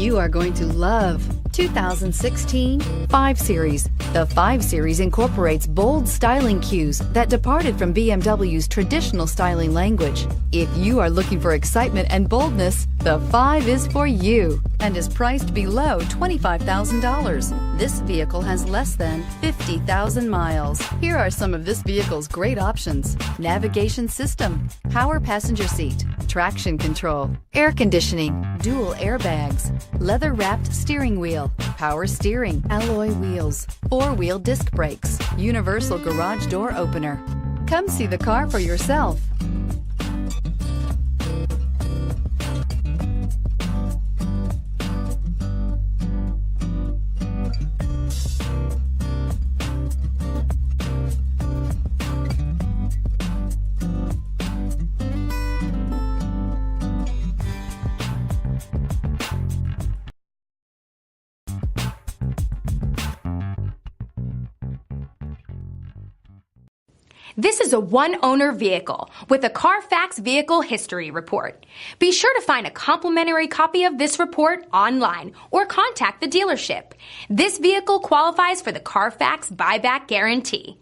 You are going to love 2016 5 Series. The 5 Series incorporates bold styling cues that departed from BMW's traditional styling language. If you are looking for excitement and boldness, the 5 is for you and is priced below $25,000. This vehicle has less than 50,000 miles. Here are some of this vehicle's great options: navigation system, power passenger seat, traction control, air conditioning, dual airbags, leather-wrapped steering wheel, power steering, alloy wheels, 4-wheel disc brakes, universal garage door opener. Come see the car for yourself. This is a one-owner vehicle with a Carfax Vehicle History Report. Be sure to find a complimentary copy of this report online or contact the dealership. This vehicle qualifies for the Carfax Buyback Guarantee.